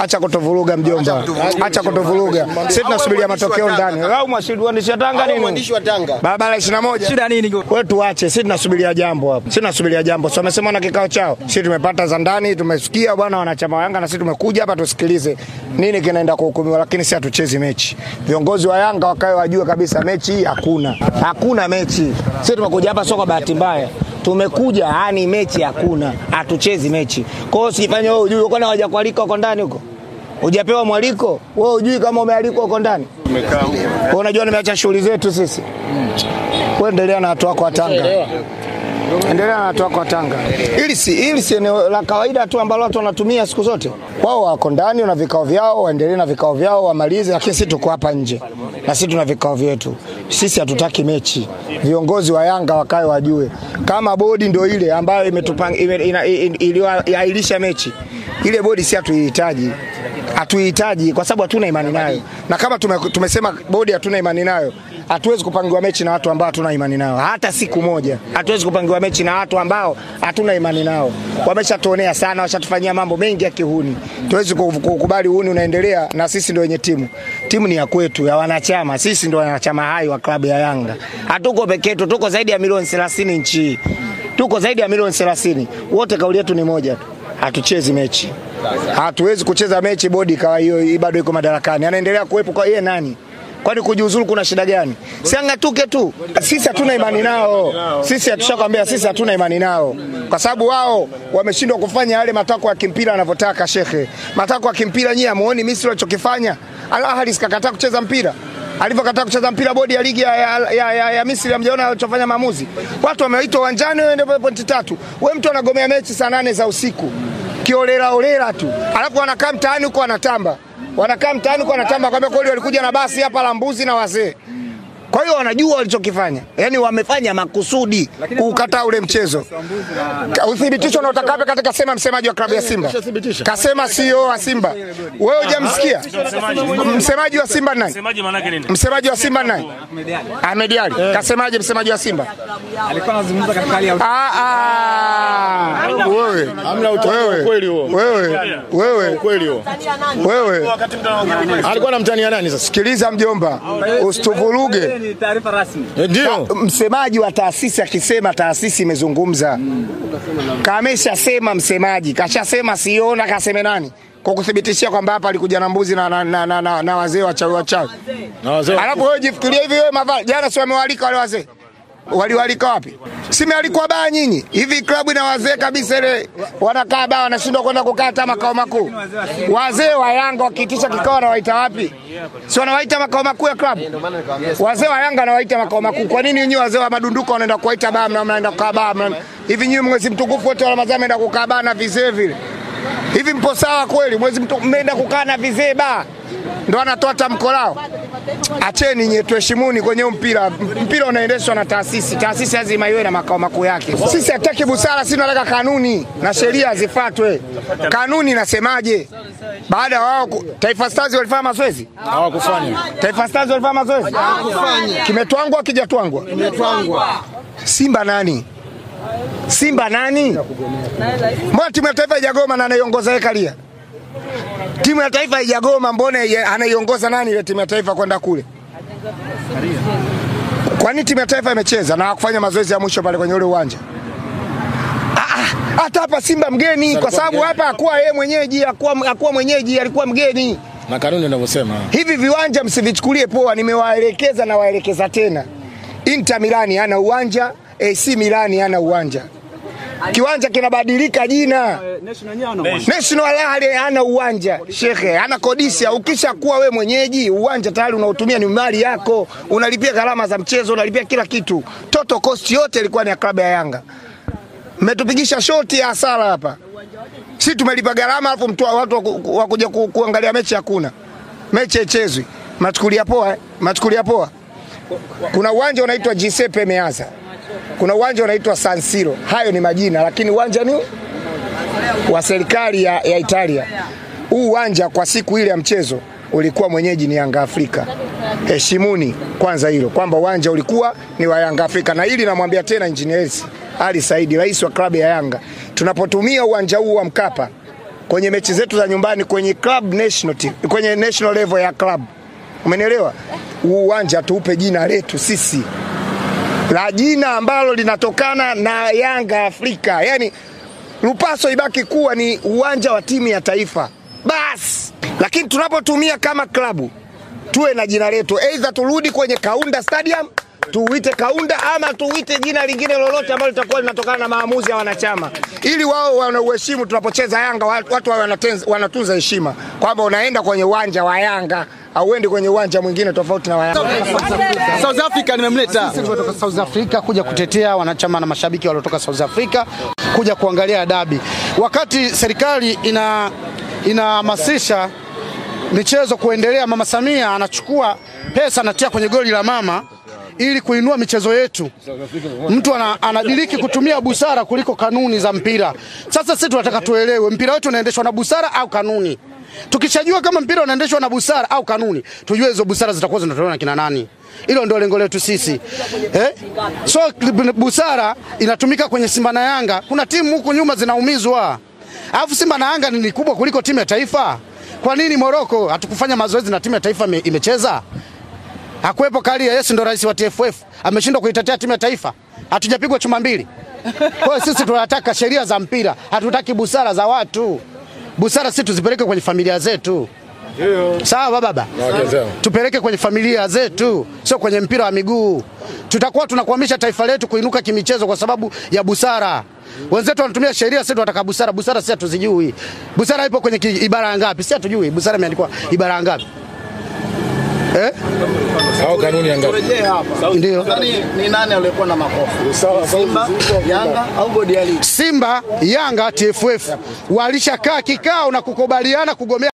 Acha kutovuruga mjomba. Acha kutovuruga. Sisi tunasubiria matokeo ndani. Au mwandishi wa Tanga nini? Mwandishi wa Tanga. Barabara 21. Shida nini? Wewe tuache, sisi tunasubiria jambo hapa. Sisi tunasubiria jambo. So wamesema na kikao chao. Sisi tumepata za ndani, tumesikia bwana wanachama wa Yanga na sisi tumekuja hapa tusikilize nini kinaenda kuhukumiwa, lakini sisi hatuchezi mechi. Viongozi wa Yanga wakae wajue kabisa mechi hii hakuna. Hakuna mechi. Sisi tumekuja hapa sio kwa bahati mbaya. Tumekuja yani mechi hakuna. Hatuchezi mechi. Kwa hiyo usifanye wewe ujue uko na haja kualika uko ndani huko. Hujapewa mwaliko? Wewe hujui kama umealikwa uko ndani? Umekaa. Wewe unajua nimeacha shughuli zetu sisi. Wewe endelea na watu wako wa Tanga. Endelea na watu wako wa Tanga. Hili si eneo la kawaida tu ambalo watu wanatumia siku zote. Wao wako ndani na vikao vyao, waendelee na vikao vyao, wamalize, lakini sisi tuko hapa nje. Na sisi tuna vikao vyetu. Sisi hatutaki mechi. Viongozi wa Yanga wakae wajue. Kama bodi ndio ile ambayo iliyoahirisha mechi. Ile bodi si hatuihitaji. Hatuihitaji kwa sababu hatuna imani nayo. Na kama tumesema bodi hatuna imani nayo, hatuwezi kupangiwa mechi na watu ambao hatuna imani nao. Hata siku moja hatuwezi kupangiwa mechi na watu ambao hatuna imani nao. Wameshatuonea sana, washatufanyia mambo mengi ya kihuni. Tuwezi kukubali uhuni unaendelea na sisi ndio wenye timu. Timu ni ya kwetu, ya wanachama. Sisi ndio wanachama hai wa klabu ya Yanga. Hatuko peke yetu, tuko zaidi ya milioni 30 nchi. Tuko zaidi ya milioni 30. Wote kauli yetu ni moja tu. Hatuchezi mechi. Hatuwezi kucheza mechi bodi kwa hiyo bado iko madarakani. Anaendelea kuwepo kwa yeye nani? Kwani kujiuzuru kuna shida gani? Si angatuke tu. Sisi hatuna imani nao. Sisi hatushakwambia sisi hatuna imani nao. Kwa sababu wao wameshindwa kufanya yale matakwa ya kimpira wanavyotaka shekhe. Matakwa ya kimpira nyinyi hamuoni Misri walichokifanya? Al Ahly sikakataa kucheza mpira. Alivyokataa kucheza mpira bodi ya ligi ya Misri hamjaona alichofanya maamuzi. Watu wameitwa uwanjani waende pointi 3. Wewe mtu anagomea mechi saa 8 za usiku. Kiolela tu. Alafu wanakaa mtaani huko wanatamba. Wanakaa mtaani kwa wanatamba kwamba kweli walikuja na basi hapa la mbuzi na wazee. Kwa hiyo wanajua walichokifanya. Yaani wamefanya makusudi kukataa ule mchezo. Uthibitisho na utakape katika sema msemaji wa klabu ya Simba. Kasema CEO wa Simba. Wewe hujamsikia? Msemaji wa Simba nani? Msemaji maana yake nini? Msemaji wa Simba nani? Ahmed Ali. Kasemaje msemaji wa Simba? Alikuwa anazungumza katika hali ya wewe. Hamna ukweli huo. Wewe. Ukweli huo. Wewe. Alikuwa anamtania nani sasa? Sikiliza mjomba. Usituvuruge. ni taarifa rasmi. Ndio. Msemaji wa taasisi akisema taasisi imezungumza. Kameshasema msemaji, kashasema siona kaseme nani? Kwa kuthibitishia kwamba hapa alikuja na mbuzi na wazee wachawi. Alafu wewe jifikirie hivi wewe Mavali, jana si wamewalika wale wazee? Waliwalika wapi? Simealikwa baa nyinyi. Hivi klabu ina wazee kabisa ile wanakaa baa wanashindwa kwenda kukaa hata makao makuu. Wazee wa Yanga wakiitisha kikao wanawaita wapi? Si wanawaita makao makuu ya klabu. Wazee wa Yanga wanawaita makao makuu. Kwa nini nyinyi wazee wa madunduka wanaenda kuwaita baa na mnaenda kukaa baa? Hivi nyinyi mwezi mtukufu wote wa Ramadhani mnaenda kukaa baa na vizee vile? Hivi mpo sawa kweli? Mwezi mtukufu mnaenda kukaa na vizee baa? Ndio anatoa tamko lao. Acheni nyie, tuheshimuni kwenye mpira. Mpira unaendeshwa na taasisi. Taasisi lazima iwe na makao makuu yake. Sisi hataki busara, sisi tunataka kanuni na sheria zifuatwe. Kanuni nasemaje? Baada wao Taifa Stars walifanya mazoezi? Hawakufanya. Taifa Stars walifanya mazoezi? Hawakufanya. Kimetwangwa kijatwangwa? Kimetwangwa. Simba nani? Simba nani? Mbona timu ya taifa haijagoma na anaiongoza yeye Kalia? Timu ya taifa haijagoma, mbona anaiongoza nani ile timu ya taifa kwenda kule? Kwa nini timu ya taifa imecheza na kufanya mazoezi ya mwisho pale kwenye ule uwanja? Hata hapa Simba mgeni kwa sababu hapa hakuwa yeye mwenyeji, hakuwa mwenyeji, alikuwa mgeni. Na kanuni inavyosema. Hivi viwanja msivichukulie poa, nimewaelekeza na waelekeza tena. Inter Milan hana uwanja, AC Milan hana uwanja. Kiwanja kinabadilika jina. National Ahly hana uwanja. Shekhe, hana kodisha. Ukisha kuwa we mwenyeji, uwanja tayari unaotumia ni mali yako. Unalipia gharama za mchezo, unalipia kila kitu. Total cost yote ilikuwa ni ya klabu ya Yanga. Mmetupigisha shoti ya hasara hapa. Sisi tumelipa gharama alafu watu wakuja kuangalia mechi hakuna. Mechi ichezwi. Machukulia poa, machukulia poa. Kuna uwanja unaitwa Giuseppe Meazza. Kuna uwanja unaitwa San Siro. Hayo ni majina lakini uwanja ni wa serikali ya Italia. Huu uwanja kwa siku ile ya mchezo ulikuwa mwenyeji ni Yanga Afrika. Heshimuni kwanza hilo kwamba uwanja ulikuwa ni wa Yanga Afrika, na hili namwambia tena Engineer Ali Saidi, rais wa klabu ya Yanga. Tunapotumia uwanja huu wa Mkapa kwenye mechi zetu za nyumbani kwenye club national team, kwenye national level ya club. Umenielewa? Uwanja tuupe jina letu sisi. La jina ambalo linatokana na Yanga Afrika. Yaani Lupaso ibaki kuwa ni uwanja wa timu ya taifa. Bas. Lakini tunapotumia kama klabu tuwe na jina letu. Either turudi kwenye Kaunda Stadium, tuuite Kaunda, ama tuuite jina lingine lolote ambalo litakuwa linatokana na maamuzi ya wanachama. Ili wao wanauheshimu tunapocheza Yanga, watu wanatunza heshima. Kwamba unaenda kwenye uwanja wa Yanga, au uende kwenye uwanja mwingine tofauti na wa Yanga. South Africa nimemleta. Sisi kutoka South Africa kuja kutetea wanachama na mashabiki waliotoka South Africa kuja kuangalia dabi. Wakati serikali inahamasisha michezo kuendelea, Mama Samia anachukua pesa anatia kwenye goli la mama ili kuinua michezo yetu. Mtu anadiriki kutumia busara kuliko kanuni za mpira. Sasa sisi tunataka tuelewe mpira wetu unaendeshwa na busara au kanuni. Tukishajua kama mpira unaendeshwa na busara au kanuni, tujue hizo busara zitakuwa zinatolewa na kina nani. Hilo ndio lengo letu sisi. So busara inatumika kwenye Simba na Yanga. Kuna timu huku nyuma zinaumizwa. Alafu Simba na Yanga ni kubwa kuliko timu ya taifa. Kwa nini Morocco hatukufanya mazoezi na timu ya taifa imecheza? Hakuepo Karia, Yesu ndo rais wa TFF. Ameshindwa kuitetea timu ya taifa. Hatujapigwa chuma mbili. Kwa hiyo sisi tunataka sheria za mpira. Hatutaki busara za watu. Busara sisi tuzipeleke kwenye familia zetu. Sawa baba? Tupeleke kwenye familia zetu, sio kwenye mpira wa miguu. Tutakuwa tunakwamisha taifa letu kuinuka kimichezo kwa sababu ya busara. Wenzetu wanatumia sheria, sisi tunataka busara. Busara sisi hatuzijui. Busara ipo kwenye ibara ngapi? Sisi hatujui. Busara imeandikwa ibara ngapi? Au kanuni ngapi? Ndio. Ni nani aliyekuwa na makofi? Simba, Yanga au bodi ya ligi? Simba, Yanga, TFF walishakaa kikao na kukubaliana kugomea